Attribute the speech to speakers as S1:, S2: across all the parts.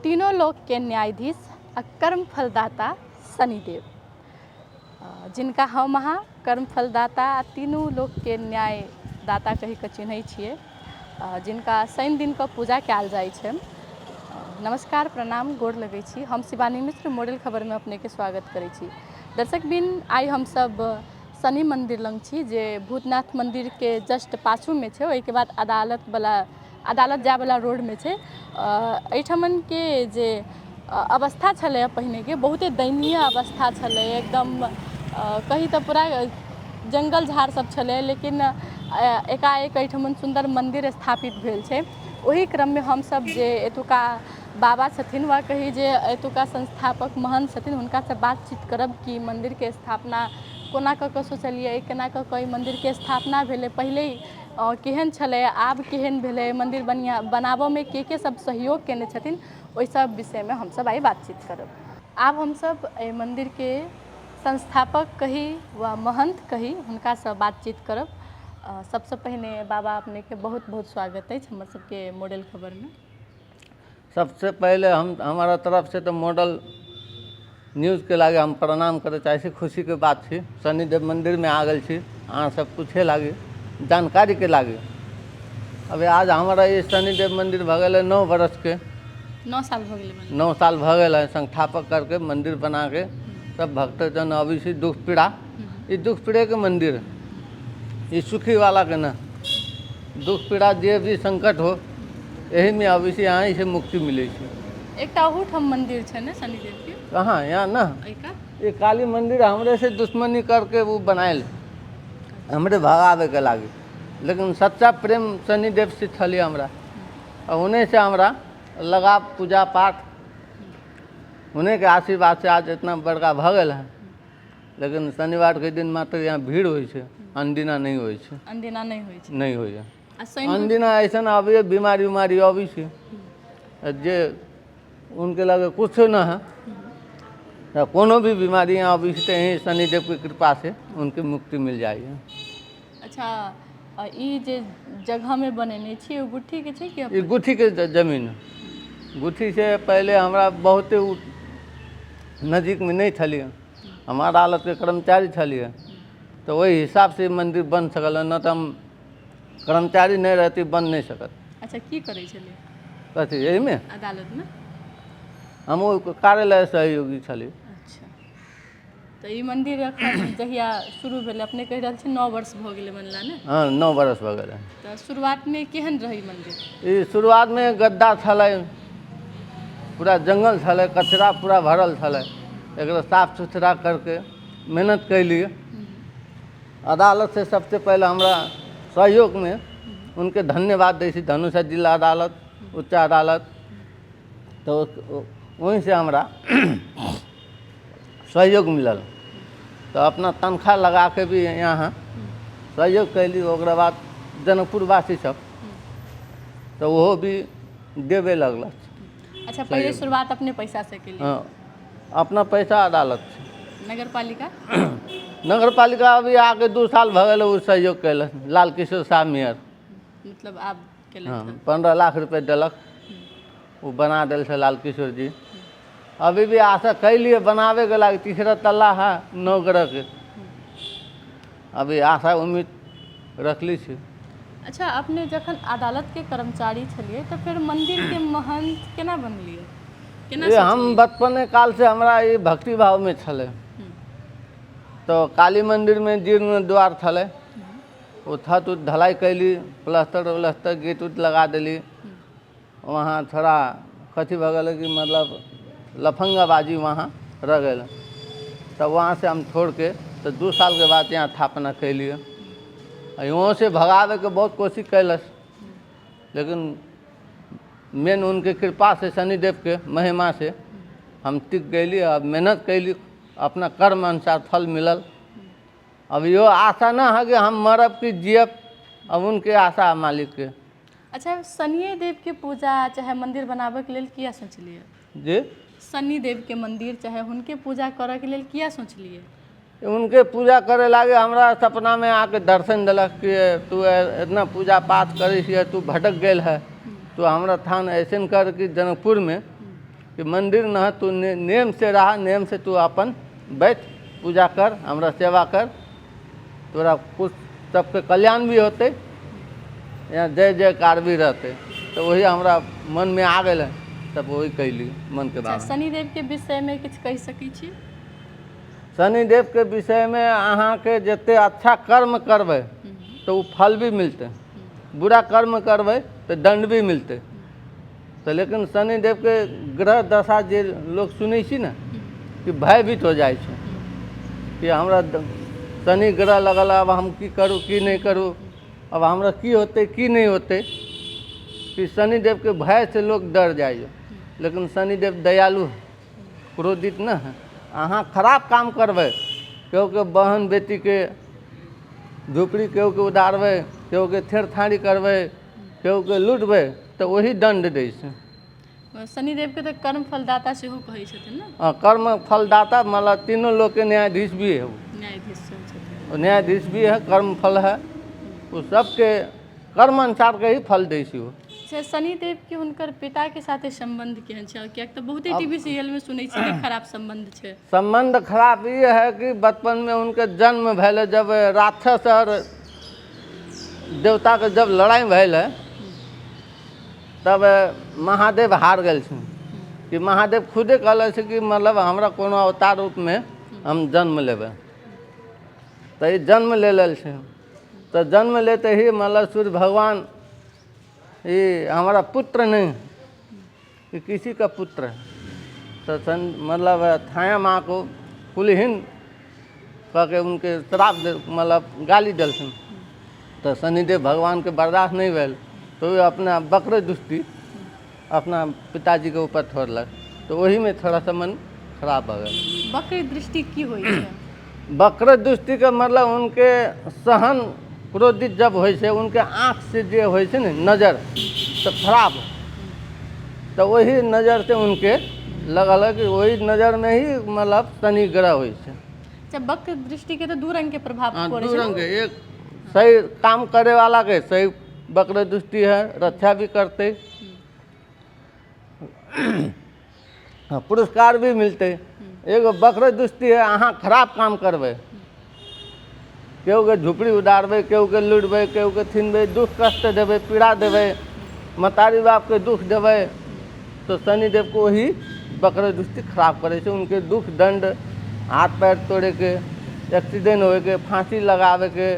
S1: तीनों लोक के न्यायाधीश कर्म फलदाता शनिदेव, जिनका हम अहाँ कर्म फलदाता तीनों लोक के न्यायदाता कहि कऽ चिन्है छियै, जिनका शनि दिन कऽ पूजा कयल जाइ छै। नमस्कार, प्रणाम, गोर लगै छी। हम शिवानी मिश्र मॉडल खबर में अपने के स्वागत करै छी। दर्शक बिन, आइ हम सब शनि मंदिर लग छी, जे भूतनाथ मंदिर के जस्ट पाछू में छै। ओहि के बाद अदालत जाय वाला रोड में छै। एहिठमन के जे अवस्था छलै पहिने के बहुते दयनीय अवस्था छलै। एकदम कही तऽ पूरा जंगल झाड़ सब छलै, लेकिन एकाएक एहिठमन सुंदर मंदिर स्थापित भेल छै। ओही क्रम में हम सब जे एतुका बाबा छथिन, वा कही जे एतुका संस्थापक महंत छथिन, हुनका से बातचीत करब कि मंदिर के स्थापना कोना कऽ कऽ सोचलिए, केना कऽ कऽ मंदिर के स्थापना भेलै, पहिले केहन छलै, आब केहन भेलै, मंदिर बनाबऽ में के सब सहयोग केने छथिन, ओहि सब विषय में हम सब आइ बातचीत करब। आब हम सब एहि मंदिर के संस्थापक कही वा महंत कही, हुनका से बातचीत करब। सबसे पहले बाबा, अपने के बहुत बहुत स्वागत है हमर सबके मॉडल खबर में।
S2: सबसे पहले हमारा तरफ से तो मॉडल न्यूज़ के लागे हम प्रणाम करे चाहे छी। खुशी के बात छी, शनिदेव मंदिर में आ गए छी। अहाँ सब पूछे लागे, जानकारी के लागे। अभी आज हमारा ये शनिदेव मंदिर भगल 9 बरस के,
S1: 9 साल भ गेलै।
S2: 9 साल भगल है संस्थापक करके मंदिर बना के। सब भक्तजन अभी से दुख पीड़ा, ये दुख पीड़े के मंदिर, ये सुखी वाला के ना, दुख पीड़ा जे भी संकट हो, यही में अभी से यहाँ से मुक्ति मिले छे।
S1: एकटा अहूठम मंदिर छै ने शनिदेव के?
S2: कहाँ, यहाँ ना, ये काली मंदिर हमरे से दुश्मनी करके वो बनायल, हमरे भगावे के लागे। लेकिन सच्चा प्रेम शनिदेव से छली हमरा, और उन्हें से हमरा लगा पूजा पाठ, उन्हें के आशीर्वाद से आज इतना बड़का भगल है। लेकिन शनिवार के दिन मात्र यहाँ भीड़ होई छे, अनदिना नहीं होई छे।
S1: अनदिना नहीं होई छे? नहीं
S2: होई है। अनदिना ऐसा अभी बीमारी उमारी अभी छे, जे उनके लगे कुछ ना है, तो कोनो भी बीमारी यहाँ अभी से यही शनिदेव की कृपा से उनकी मुक्ति मिल जाएगी।
S1: अच्छा, ये जे जगह में बनेने छी, गुट्ठी के छै कि?
S2: ये गुट्ठी के जमीन, गुट्ठी से पहले हमरा बहुत नज़दीक में नहीं छलिए, हमारा अदालत के कर्मचारी छलिए, तो वही हिसाब से मंदिर बन सकल, न तो हम कर्मचारी नहीं रहती बन नहीं सकत।
S1: अच्छा, की करे छलिए
S2: कथी यही में?
S1: अदालत में
S2: हम वो कार्यालय सहयोगी छलिए।
S1: अच्छा, तो ये मंदिर अखन जहिया शुरू भेल, अपने कह रहल छी 9 वर्ष भ गेलै बनला ने?
S2: हाँ, 9 बरस भ गेलै।
S1: तो शुरुआत में केहन रही मंदिर?
S2: ये शुरुआत में गड्ढा छलै, पूरा जंगल छलै, कचरा पूरा भरल छलै। एक साफ सुथरा करके मेहनत कैलिए। अदालत से सबसे पहले हमरा सहयोग में उनके धन्यवाद दै छी, धनुषा जिला अदालत, उच्च अदालत, तो वहीं से हमरा सहयोग मिलल। तो अपना तनख्वाह लगा के भी यहाँ सहयोग कैली। ओकरा बाद जनकपुर वासी सब तो वो भी देवे लगल।
S1: अच्छा, पहले शुरुआत अपने पैसा से के लिए?
S2: हाँ, अपना पैसा अदालत से।
S1: नगर पालिका?
S2: नगर पालिका अभी आके 2 साल भगल वो सहयोग कैल, लाल किशोर साहब मेयर।
S1: मतलब आप केलक?
S2: हाँ, 15 लाख रुपए दिलक, वो बना दिल से लाल किशोर जी। अभी भी आशा कैलिए बनावे के लागे, 3रा तल्ला है 9 ग्रह के, अभी आशा उम्मीद रखली छी।
S1: अच्छा, अपने जखन अदालत के कर्मचारी छलिए, तो फिर मंदिर के महंत केना बनलिए?
S2: ये हम बचपने काल से हमरा ये भक्ति भाव में छले। तो काली मंदिर में जीर्ण द्वार छले, वो छत उत ढलाई कैली, प्लास्टर व्लास्टर गेट उट लगा दिली। वहाँ थोड़ा कथी भगल कि मतलब लफंगाबाजी वहाँ रह गए, तब वहाँ से हम छोड़ के तो 2 साल के बाद यहाँ स्थापना कैलिए। वहाँ से भगावे के बहुत कोशिश कैलस, लेकिन मेन उनके कृपा से, शनिदेव के महिमा से हम टिक गईली। अब मेहनत कैली, अपना कर्म अनुसार फल मिलल। अब यो आशा ना है कि हम मरब कि जियब, अब उनके आशा मालिक के।
S1: अच्छा, शनि देव के पूजा चाहे मंदिर बनाबे के लेल किया सोचलिए
S2: जी?
S1: शनि देव के मंदिर चाहे उनके पूजा करे के लेल किया सोचलिए?
S2: उनके पूजा करे लागे हमरा सपना में आके दर्शन दिलक कि तू इतना पूजा पाठ करी, तू भटक गए है, तो हमरा थान ऐसे कर कि जनकपुर में कि मंदिर न तू नेम से रहा, नेम से तू अपन बैठ पूजा कर, हमरा सेवा कर, तोरा कुछ सबके कल्याण भी होते, यहाँ जय जयकार भी रहते। तो वही हमरा मन में आ गए, तब वही कैली मन के बात।
S1: शनिदेव के विषय में कुछ कह सकी छी?
S2: शनिदेव के विषय में अहाँ के जते अच्छा कर्म करबे तो वो फल भी मिलते, बुरा कर्म करबे तो दंड भी मिलते। तो लेकिन शनिदेव के ग्रह दशा जे लोग सुनै छी ना कि भयभीत हो जाए छै कि हमरा शनि ग्रह लगल, अब हम की करूँ की नहीं करूँ, अब हमरा की होते की नहीं होते, कि शनिदेव के भय से लोग डर जाइए। लेकिन शनिदेव दयालु है, क्रोधित न है। अहाँ खराब काम करबै, केहू के बहन बेटी के झोपड़ी केहू के उदारबै, केहू के छेड़छाड़ी करबै, केहू के लूटबै तो वही दंड दै छै।
S1: शनिदेव के तो कर्म फलदाता सेहो कहै छथिन ना?
S2: कर्म फलदाता मतलब तीनों लोग के न्यायाधीश भी है, वो न्यायाधीश भी है, कर्म फल है, वो सबके कर्म अनुसार के ही फल दै छै। वो
S1: शनिदेव के हुनकर पिता के साथे संबंध केहन छै? कियाक तो बहुते टीवी सीरियल में सुनै छी कि खराब संबंध छै।
S2: संबंध खराब ये है कि बचपन में उनके जन्म भैले जब राक्षस और देवता के जब लड़ाई भैले तब महादेव हार गए छे। कि महादेव खुदे कहले छे कि मतलब हमरा कोनो अवतार रूप में हम जन्म लेबै, तो ये जन्म ले लेल छे। तो जन्म लेते ही मतलब सूर्य भगवान ये हमारा पुत्र नहीं, कि किसी का पुत्र है, तो मतलब छाया माँ को कुलहीन कह के उनके श्राप मतलब गाली दलथिन। तो शनिदेव भगवान के बर्दाश्त नहीं भेल, तो वे अपना वक्र दृष्टि अपना पिताजी के ऊपर छोड़लक। तो वही में थोड़ा सा मन खराब हो गया।
S1: वक्र दृष्टि की होई छै?
S2: वक्र दृष्टि का मतलब उनके सहन क्रोधित जब हो से उनके आँख से जे हो नज़र तो खराब, तो वही नज़र से उनके लगल कि वही नज़र में ही मतलब शनि ग्रह हो।
S1: जब वक्र दृष्टि के तो दू रंग के प्रभाव पड़े
S2: दू रंग के, एक सही काम करे वाला के सही वक्र दृष्टि है, रक्षा भी करते, पुरस्कार भी मिलते। एगो वक्र दृष्टि है, अहाँ खराब काम करबे, केहू के झुपड़ी उदारबे, केहू के लूटबे, केहू के छीनबे, दुख कष्ट देवे, पीड़ा देवे, मतारी बाप के दुख देवे, तो शनिदेव को ही वक्र दृष्टि खराब करे से। उनके दुख दंड, हाथ पैर तोड़े के, एक्सीडेंट होए के, फांसी लगावे के,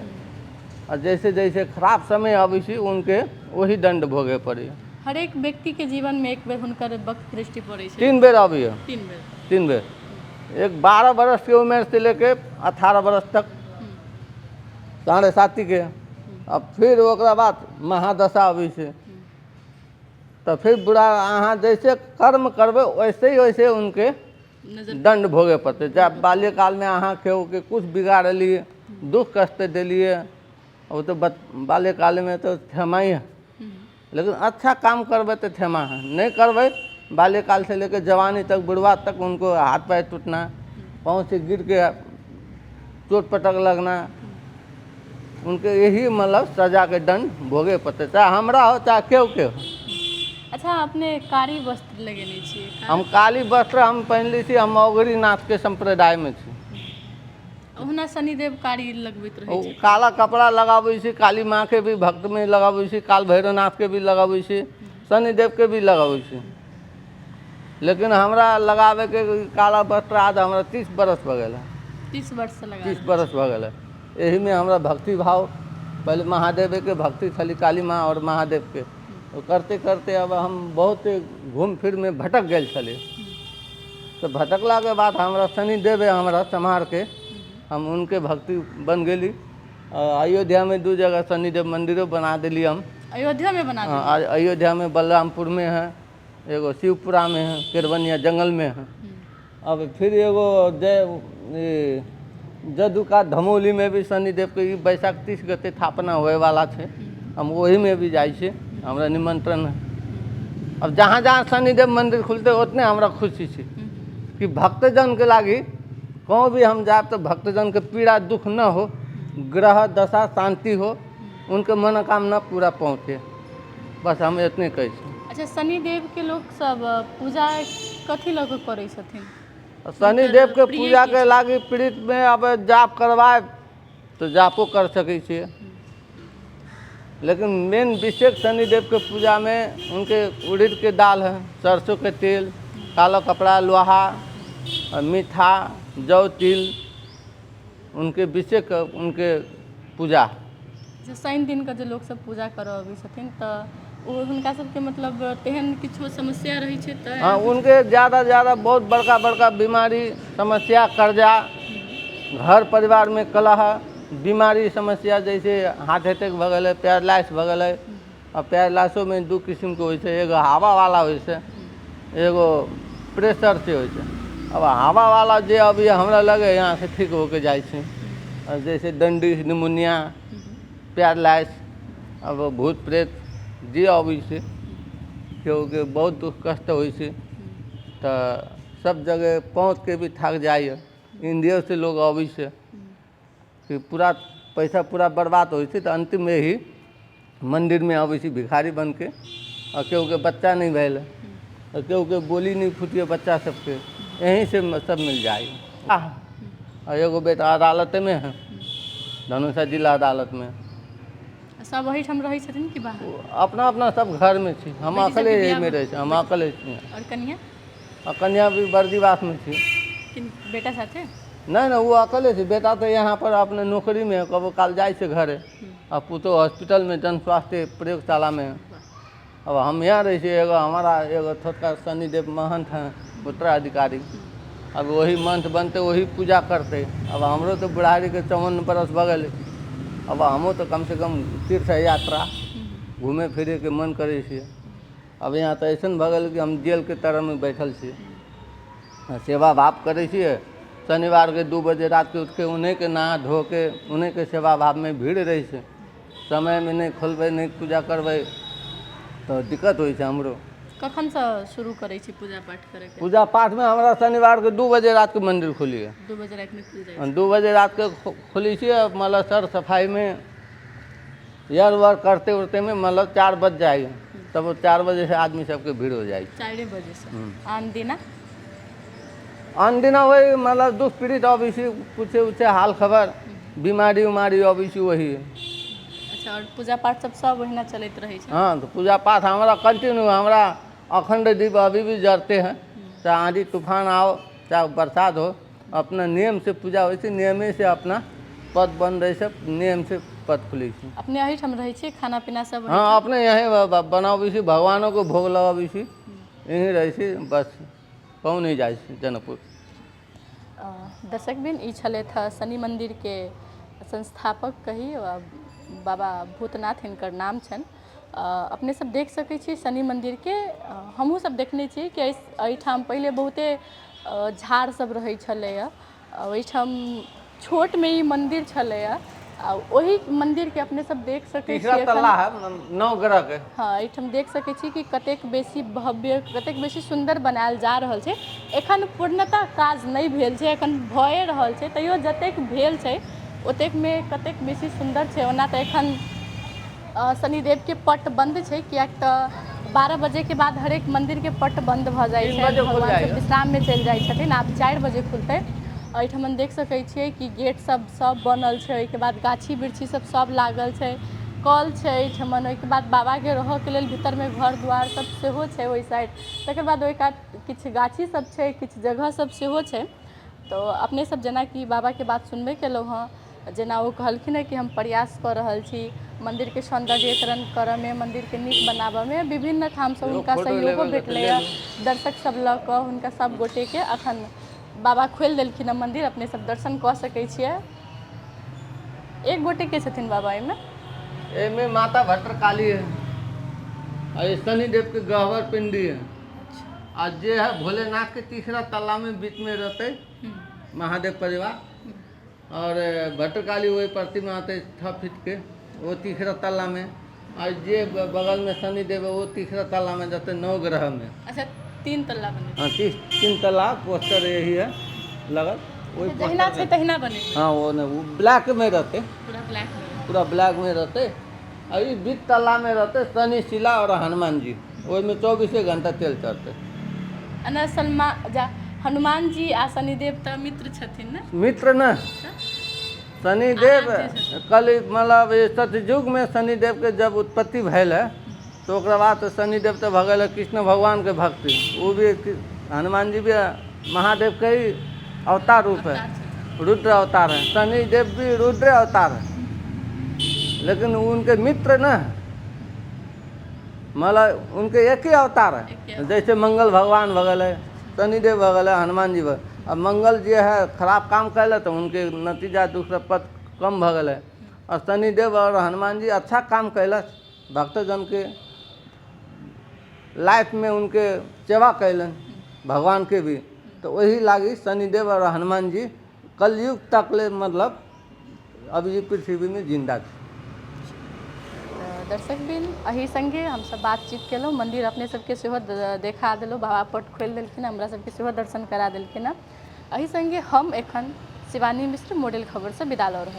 S2: और जैसे जैसे खराब समय आवे से उनके वही दंड भोगे पड़े।
S1: हर एक व्यक्ति के जीवन में एक बेर हुनकर वक्र दृष्टि पड़े छै।
S2: 3 बेर आवे है।
S1: 3 बेर।
S2: एक 12 बरस के उम्र से लेके 18 बरस तक, 7.5 के, अब फिर ओकरा बाद महादशा आवे से। तो फिर बुरा अहाँ जैसे कर्म करबे वैसे ही वैसे उनके दंड भोगे पड़ते। जब बाल्यकाल में अहाँ केहू के कुछ बिगाड़लिए, दुख कष्ट दिलिए, वो तो बाल्यकाल में तो क्षमा ही है। लेकिन अच्छा काम करबे तो क्षमा है, नहीं करबे बाल्यकाल से लेकर जवानी तक, बुढ़वा तक उनको हाथ पैर टूटना, पाँव से गिर के चोट पटक लगना, उनके यही मतलब सजा के दंड भोगे पड़ते, चाहे हमरा हो चाहे केहू के हो।
S1: अच्छा, अपने कारी वस्त्र लगेने छियै?
S2: हम काली वस्त्र हम पहनले छी, हम औगरी नाथ के संप्रदाय में छी।
S1: ओहना शनिदेव कारी लगबैत रहै छै।
S2: काला कपड़ा लगाबै छी, काली माँ के भी भक्त में लगाबै छी, काल भैरवनाथ के भी लगाबै छी, शनिदेव के भी लगाबै छी। लेकिन हमरा लगावे के काला वस्त्र आज हमरा 30 बरस हो गए।
S1: 30 वर्ष से लगा
S2: 30 बरस हो गए। यही में हमरा भक्ति भाव, पहले महादेव के भक्ति थली, काली माँ और महादेव के, तो करते करते अब हम बहुत घूम फिर में भटक गए छले। तो भटकला के बाद हमरा शनिदेव हमरा संहार के हम उनके भक्ति बन गेली। अयोध्या में 2 जगह शनिदेव मंदिरों बना दिली हम।
S1: अयोध्या में बना दिली?
S2: अयोध्या में बलरामपुर में है, एगो शिवपुरा में है, केरवनिया जंगल में है। अब फिर एगो जदुका धमोली में भी शनिदेव के बैसाख 30 गते स्थापना होए वाला है। हम वही में भी जाए छे, हमरा निमंत्रण है। अब जहाँ जहाँ शनिदेव मंदिर खुलते उतने हमरा खुशी छे कि भक्तजन के लागी कहूँ भी हम जाए तो भक्तजन के पीड़ा दुख न हो, ग्रह दशा शांति हो, उनके मनोकामना पूरा पहुँचे, बस हम इतने कही।
S1: अच्छा, शनिदेव के लोग सब पूजा कथी लऽ कऽ करै छथिन?
S2: शनिदेव के
S1: प्रिय
S2: पूजा
S1: की
S2: के
S1: छै?
S2: लागी पीड़ित में अब जाप करवाए तो जापो कर सकै छियै, लेकिन मेन विशेष शनिदेव के पूजा में उनके उड़द के दाल है, सरसों के तेल, काला कपड़ा, लोहा, मीठा, जौ, तिल, उनके विशेष उनके पूजा।
S1: जे शनि दिन के जे लोग सब पूजा करऽ अबै छथिन तऽ ओ हुनका सबके मतलब तेहन किछो समस्या रहै छै तऽ
S2: हाँ, उनके ज़्यादा बहुत बड़का बड़का बीमारी, समस्या, कर्जा, घर परिवार में कलह, बीमारी समस्या जैसे हार्ट अटैक भऽ गेलै, पैरालाइस भऽ गेलै। और पैरालाइसो में दू किस्म के होइ छै, एगो हवा वाला होइ छै, एगो प्रेशर से होइ छै। अब हवा वाला जे अभी हमरा लगे यहाँ से ठीक होके जाइ छै, और जैसे डंडी, निमोनिया, पैरालाइस, अब भूत प्रेत जे अबै छै क्योंकि बहुत दुख कष्ट होइ छै, तो सब जगह पहुँच के भी थक जाइए। इंडिया से लोग अबै छै कि पूरा पैसा पूरा बर्बाद होइ छै, तो अंतिम में ही मंदिर में अबै छै भिखारी बन के। और केहू के बच्चा नहीं भेल, और केहू के बोली नहीं फूटिए बच्चा सबके, यहीं से सब मिल जाए। और एगो बेटा अदालत में है, धनुषा जिला अदालत में।
S1: सब एहिठाम रहै छथिन कि बाहर?
S2: अपना अपना सब घर में छी, हम
S1: बेटी
S2: अकेले
S1: सबके
S2: यही
S1: बियाह
S2: में रहे छी, हम अकेले छी।
S1: और कन्या?
S2: और कन्या भी बर्दीवास में छी।
S1: किन बेटा साथे?
S2: नहीं वो अकेले थी, बेटा तो यहाँ पर अपने नौकरी में है, कबो काल जाए से घरे। अब पुतो हॉस्पिटल में जन स्वास्थ्य प्रयोगशाला में है। अब हम यहाँ रहे छे, एगो हमारा एगो छोटका शनिदेव महंत हैं उत्तराधिकारी, अब वही मंथ बनते वही पूजा करते। अब हमरो तो बुढ़ारी के 54 बरस भऽ गेलै, अब हमो तो कम से कम तीर्थ यात्रा घूमे फिरे के मन करे छे। अब यहाँ तो ऐसा भऽ गेल कि हम जेल के तरह में बैठल छी, सेवा भाव करे छिए। शनिवार के 2 बजे रात के उठ के उन्हें के नहा धो के उन्हें के सेवा भाव में भीड़ रही है। समय में नहीं खोलबे नहीं पूजा करबे तो दिक्कत होइ छै हमरो।
S1: कखन से शुरू करै छी पूजा पाठ करे के?
S2: पूजा पाठ में हमारा शनिवार के 2 बजे रात के मंदिर खुली है।
S1: 2 बजे रात में खुल जाए छै।
S2: 2 बजे रात के खुली छी, मतलब सर सफाई में यर वर करते उरते में मतलब 4 बज जाए, तब वो 4 बजे से आदमी सबके भीड़ हो जाए।
S1: 4 बजे से आन दिना?
S2: आन दिना वही मतलब दुख पीड़ित अबै छी, पूछे उछे हाल खबर, बीमारी उमारी अबै छी वही।
S1: अच्छा, और पूजा पाठ सब ओहिना चलत रहे छै?
S2: हाँ, तो पूजा पाठ हमारा कंटिन्यू, हमारा अखंड दीप अभी भी जरते हैं, चाहे आंधी तूफान आओ चाहे बरसात हो, अपना नियम से पूजा होइ छै, नियमे से अपना पद बन रहे सब, नियम से पद खुली छै।
S1: अपने एहिठाम रहै छी, खाना पीना सब?
S2: हाँ, अपने यहीं बनाबै छी, भगवानों को भोग लगाबै छी, यहीं रहै छी, बस कहूँ नहीं जाइ छी जनकपुर।
S1: दर्शकबिन ई छलथि शनि मंदिर के संस्थापक कही बाबा भूतनाथ, हिनकर नाम छनि। अपने सब देख सकै छी शनि मंदिर के, हमहूँ सब देखने छी कि एहिठाम पहिले बहुते झाड़ सब रहै छलैया, ओहिठाम छोट में ई मंदिर छलैया, आ ओही मंदिर के अपने सब देख सकै छी।
S2: तीसरा तल्ला है 9 ग्रह के।
S1: हाँ, एहिठाम देख सकै छी कि कतेक बेसी भव्य, कतेक बेसी सुंदर बनायल जा रहल छै। एखन पूर्णतः काज नहीं भेल छै, एखन भए रहल छै, तैयो जतेक भेल छै ओतेक में कतेक बेसी सुंदर छै। ओना तऽ एखन शनिदेव के पट बंद छै, कियाक तऽ 12 बजे के बाद हरेक मंदिर के पट बंद भऽ जाइ छै, भगवान सब विश्राम में चलि जाइ छथिन। आब 4 बजे खुलतै। एहिठाम हम देख सकै छियै कि गेट सब बनल छै, ओहिके बाद गाछी वृक्षी सब लागल छै, कल छै एहिठाम। ओहिके बाद बाबा के रहऽ के लेल भीतर में घर द्वार सब सेहो छै ओहि साइड। तकर बाद ओहि कात किछु गाछी सब छै, किछु जगह सब सेहो छै। तो अपने सब जेना कि बाबा के बात सुनबे केलहुँ हँ, जेना ओ कहलखिन है कि हम प्रयास कऽ रहल छी मंदिर के सौंदर्यीकरण करऽ में, मंदिर के नीक बनाबऽ में। विभिन्न ठाम से हुनका सहयोगो भेटलैया, दर्शक सब लऽ कऽ हुनका सब गोटे के अखन बाबा खोलि देलखिन हँ मंदिर, अपने सब दर्शन कऽ सकै छियै। एक गोटे के छथिन बाबा एहिमे?
S2: एमे माता भद्रकाली है, और शनिदेव के गह्वर पिंडी है। आज जे है भोलेनाथ के तीसरा तल्ला में बीच में रहते महादेव परिवार, और भद्रकाली वही प्रतिमा आते 6 फीट के, वो तीसरा तल्ला में। और जे बगल में शनिदेव है वो तीसरा तल्ला में जाते 9 ग्रह में।
S1: अच्छा, 3 तल्ला बने?
S2: हाँ, 3 तल्ला पोस्टर यही है लगल, वही
S1: जहिना छै तहिना बने?
S2: हाँ, वो ब्लैक में रहते,
S1: पूरा ब्लैक में?
S2: पूरा ब्लैक में रहते। और ये 20 तल्ला में रहते शनि शिला और हनुमान जी, वही में 24 घंटा तेल चढ़ते।
S1: हनुमान जी आ शनिदेव तो मित्र छथिन ना?
S2: मित्र न शनिदेव कल मतलब सतयुग में शनिदेव के जब उत्पत्ति भैल है तो ओकरा बाद तो शनिदेव तो भगल कृष्ण भगवान के भक्ति, वो भी हनुमान जी भी महादेव के ही अवतार रूप है, रुद्र अवतार है। शनिदेव भी रुद्र अवतार है, लेकिन उनके मित्र न मतलब उनके एक ही अवतार है। जैसे मंगल भगवान भगल है, शनिदेव भगल है, हनुमान जी भगल। अब मंगल जी है खराब काम कैल तो उनके नतीजा दूसरा पद कम भगल है, और शनिदेव और हनुमान जी अच्छा काम कैलस, भक्तजन के लाइफ में उनके सेवा कैलन भगवान के भी, तो वही लागी शनिदेव और हनुमान जी कलयुग तक ले मतलब अभी पृथ्वी में जिंदा थे।
S1: दर्शक बिन अही संगे हम सब बातचीत केलहुँ, मंदिर अपने सबके सेहो देखा देलहुँ, बाबा पट खोलि देलखिन, हमरा सबके सेहो दर्शन करा देलखिन। अही संगे हम एखन शिवानी मिश्र मॉडल खबर से विदा लऽ रहल